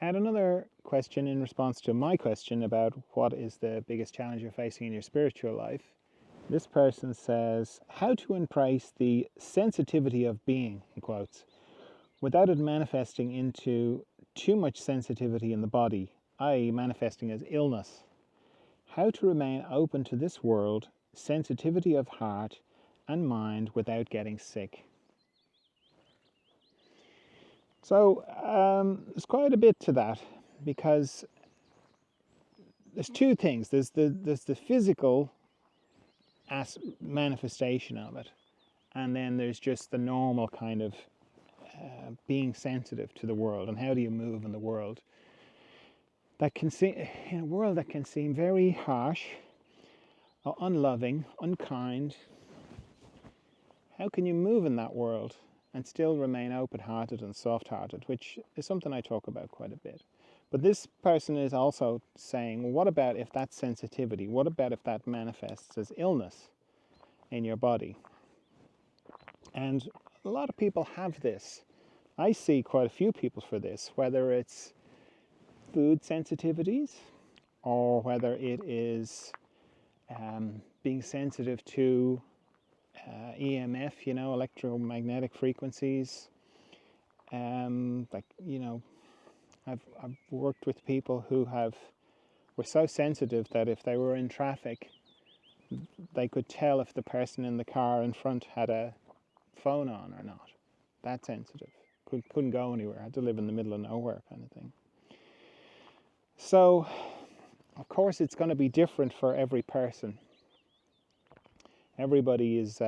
And another question in response to my question about what is the biggest challenge you're facing in your spiritual life. This person says, how to embrace the sensitivity of being, in quotes, without it manifesting into too much sensitivity in the body, i.e. manifesting as illness. How to remain open to this world, sensitivity of heart and mind without getting sick. So there's quite a bit to that, because there's two things. There's the physical manifestation of it, and then there's just the normal kind of being sensitive to the world, and how do you move in the world that can seem, in a world that can seem very harsh, unloving, unkind. How can you move in that world and still remain open-hearted and soft-hearted, which is something I talk about quite a bit. But this person is also saying, well, what about if that sensitivity, what about if that manifests as illness in your body? And a lot of people have this. I see quite a few people for this, whether it's food sensitivities or whether it is being sensitive to EMF, electromagnetic frequencies. I've worked with people who were so sensitive that if they were in traffic, they could tell if the person in the car in front had a phone on or not. That sensitive. Couldn't go anywhere. Had to live in the middle of nowhere, kind of thing. So, of course, it's going to be different for every person. Everybody is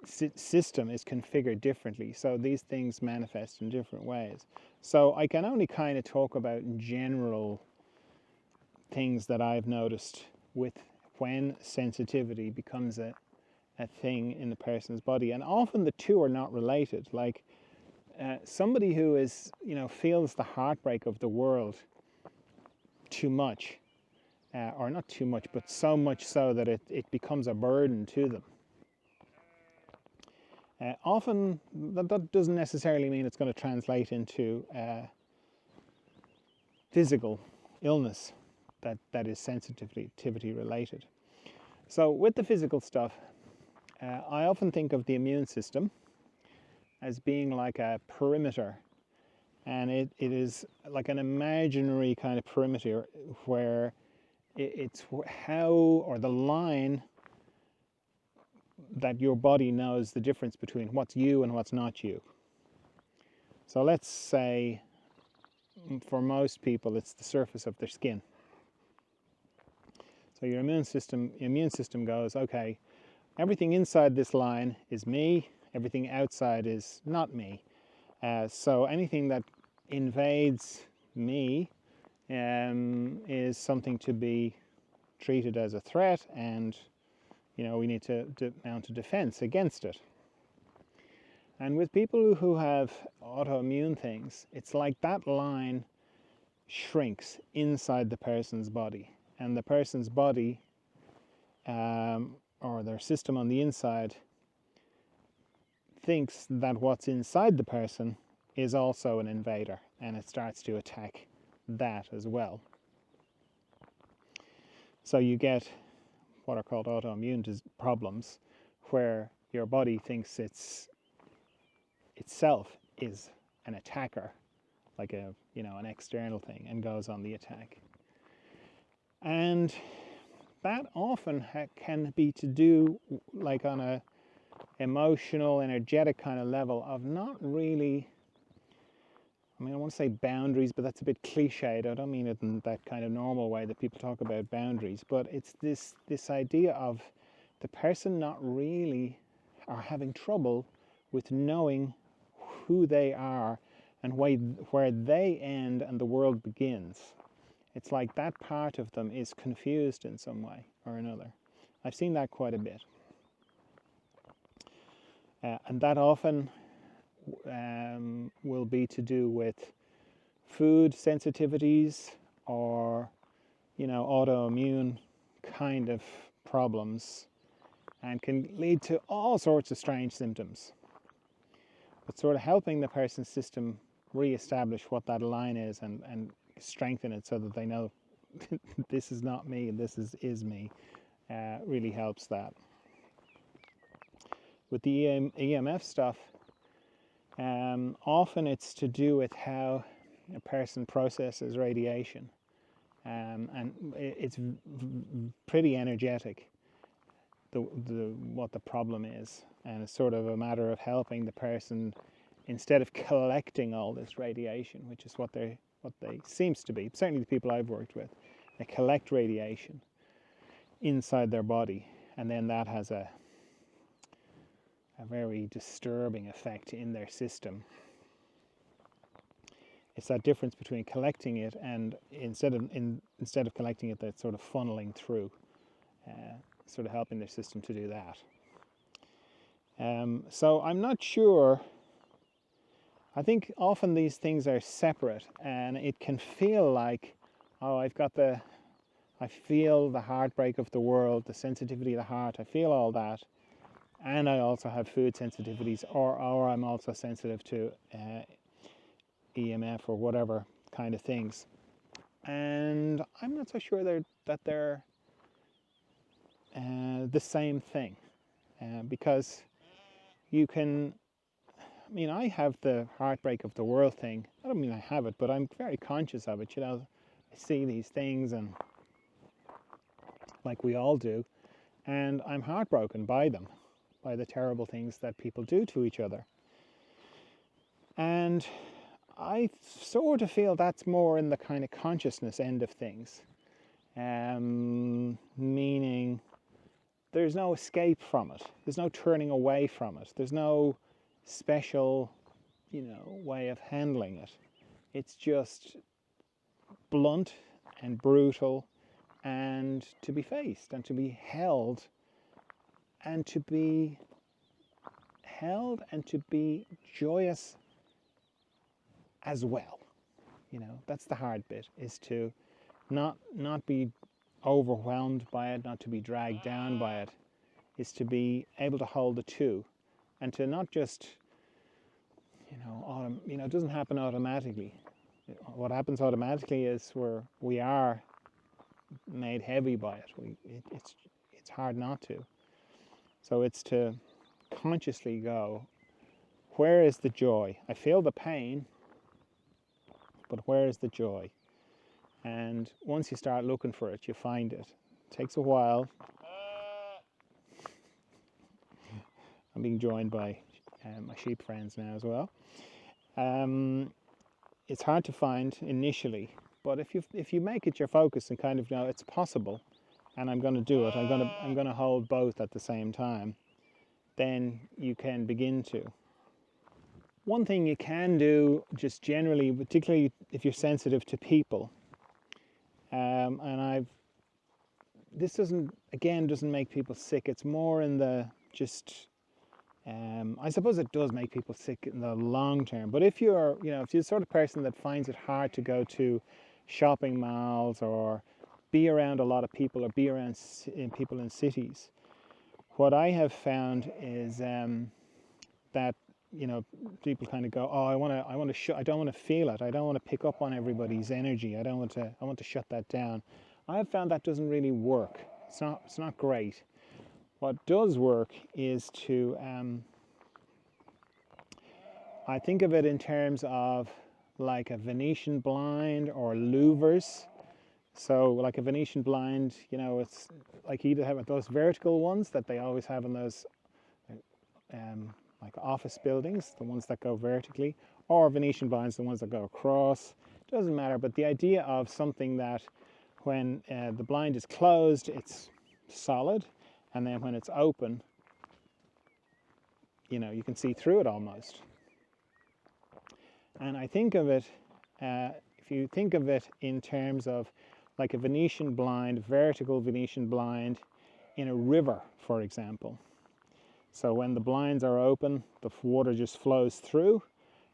system is configured differently, so these things manifest in different ways. So I can only kind of talk about general things that I've noticed with when sensitivity becomes a thing in the person's body, and often the two are not related. Like somebody who is, feels the heartbreak of the world too much, or not too much, but so much so that it becomes a burden to them. Often that doesn't necessarily mean it's going to translate into physical illness that is sensitivity related. So with the physical stuff, I often think of the immune system as being like a perimeter, and it is like an imaginary kind of perimeter where it's how, or the line that your body knows the difference between what's you and what's not you. So let's say for most people it's the surface of their skin. So your immune system goes, okay, everything inside this line is me, everything outside is not me. So anything that invades me is something to be treated as a threat, and we need to mount a defense against it. And with people who have autoimmune things, it's like that line shrinks inside the person's body, and the person's body or their system on the inside thinks that what's inside the person is also an invader, and it starts to attack that as well. So you get what are called autoimmune problems, where your body thinks itself is an attacker, like an external thing, and goes on the attack. And that often can be to do like on a emotional, energetic kind of level of not really, I want to say boundaries, but that's a bit cliched. I don't mean it in that kind of normal way that people talk about boundaries, but it's this idea of the person not really, or having trouble with knowing who they are and where they end and the world begins. It's like that part of them is confused in some way or another. I've seen that quite a bit. And that often will be to do with food sensitivities or autoimmune kind of problems, and can lead to all sorts of strange symptoms. but sort of helping the person's system re-establish what that line is and strengthen it so that they know this is not me and this is me, really helps that. With the EMF stuff, often it's to do with how a person processes radiation, and it's pretty energetic, what the problem is, and it's sort of a matter of helping the person, instead of collecting all this radiation, which is what they seems to be, certainly the people I've worked with, they collect radiation inside their body, and then that has a very disturbing effect in their system. It's that difference between collecting it and instead of collecting it, that's sort of funneling through, sort of helping their system to do that. So I'm not sure. I think often these things are separate, and it can feel like, oh, I feel the heartbreak of the world, the sensitivity of the heart, I feel all that, and I also have food sensitivities, or I'm also sensitive to EMF or whatever kind of things. And I'm not so sure that they're the same thing, because you can, I mean, I have the heartbreak of the world thing. I don't mean I have it, but I'm very conscious of it. I see these things, and like we all do, and I'm heartbroken by them, by the terrible things that people do to each other. And I sort of feel that's more in the kind of consciousness end of things, meaning there's no escape from it. There's no turning away from it. There's no special, way of handling it. It's just blunt and brutal, and to be faced and to be held, and to be joyous as well. That's the hard bit, is to not be overwhelmed by it, not to be dragged down by it, is to be able to hold the two, and to not just, it doesn't happen automatically. What happens automatically is we are made heavy by it. It's hard not to. So it's to consciously go, where is the joy? I feel the pain, but where is the joy? And once you start looking for it, you find it. It takes a while. I'm being joined by my sheep friends now as well. It's hard to find initially, but if you make it your focus and kind of know it's possible, and I'm going to do it, I'm going to hold both at the same time, then you can begin to. One thing you can do, just generally, particularly if you're sensitive to people, and this doesn't make people sick. It's more in the just. I suppose it does make people sick in the long term. But if you're the sort of person that finds it hard to go to shopping malls or be around a lot of people or be around people in cities, what I have found is that people kind of go, oh, I don't want to feel it. I don't want to pick up on everybody's energy. I want to shut that down. I have found that doesn't really work. It's not great. What does work is to, I think of it in terms of like a Venetian blind or louvers. So like a Venetian blind, it's like you either have those vertical ones that they always have in those like office buildings, the ones that go vertically, or Venetian blinds, the ones that go across. Doesn't matter, but the idea of something that when the blind is closed, it's solid, and then when it's open, you can see through it almost. And I think of it, if you think of it in terms of like a Venetian blind, vertical Venetian blind in a river, for example. So when the blinds are open, the water just flows through,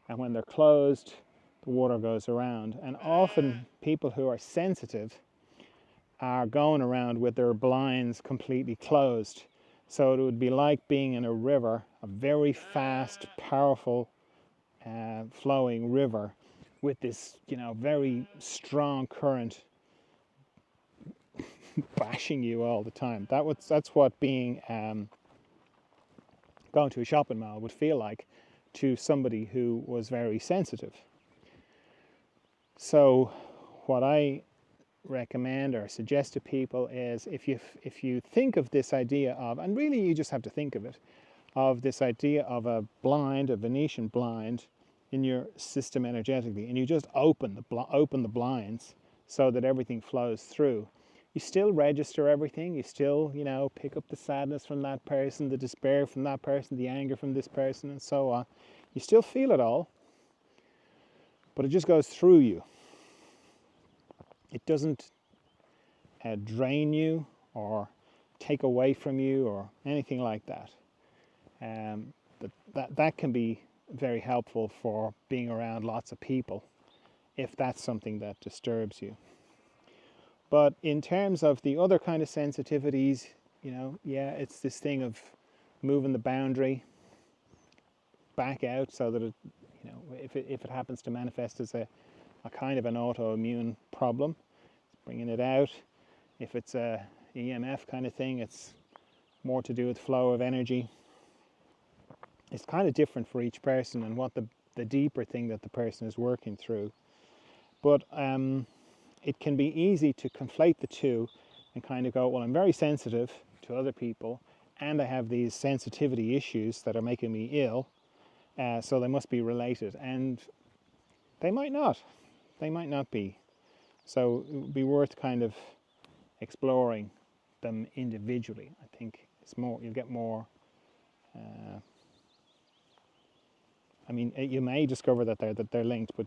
and when they're closed, the water goes around. And often people who are sensitive are going around with their blinds completely closed. So it would be like being in a river, a very fast, powerful flowing river with this, very strong current bashing you all the time. That's what being going to a shopping mall would feel like to somebody who was very sensitive. So what I recommend or suggest to people is if you think of this idea of, and really you just have to think of it, of this idea of a Venetian blind in your system energetically, and you just open the blinds so that everything flows through. You still register everything. You still, pick up the sadness from that person, the despair from that person, the anger from this person, and so on. You still feel it all, but it just goes through you. It doesn't drain you or take away from you or anything like that. That can be very helpful for being around lots of people if that's something that disturbs you. But in terms of the other kind of sensitivities, it's this thing of moving the boundary back out so that if it happens to manifest as a kind of an autoimmune problem, bringing it out. If it's a EMF kind of thing, it's more to do with flow of energy. It's kind of different for each person and what the deeper thing that the person is working through. But it can be easy to conflate the two and kind of go, well, I'm very sensitive to other people and I have these sensitivity issues that are making me ill, so they must be related. And they might not. They might not be. So it would be worth kind of exploring them individually. I think you'll get more. You may discover that they're linked, but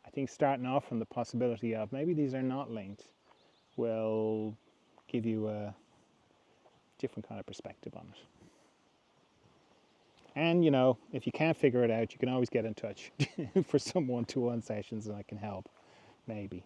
I think starting off from the possibility of maybe these are not linked will give you a different kind of perspective on it. And, if you can't figure it out, you can always get in touch for some one-to-one sessions and I can help, maybe.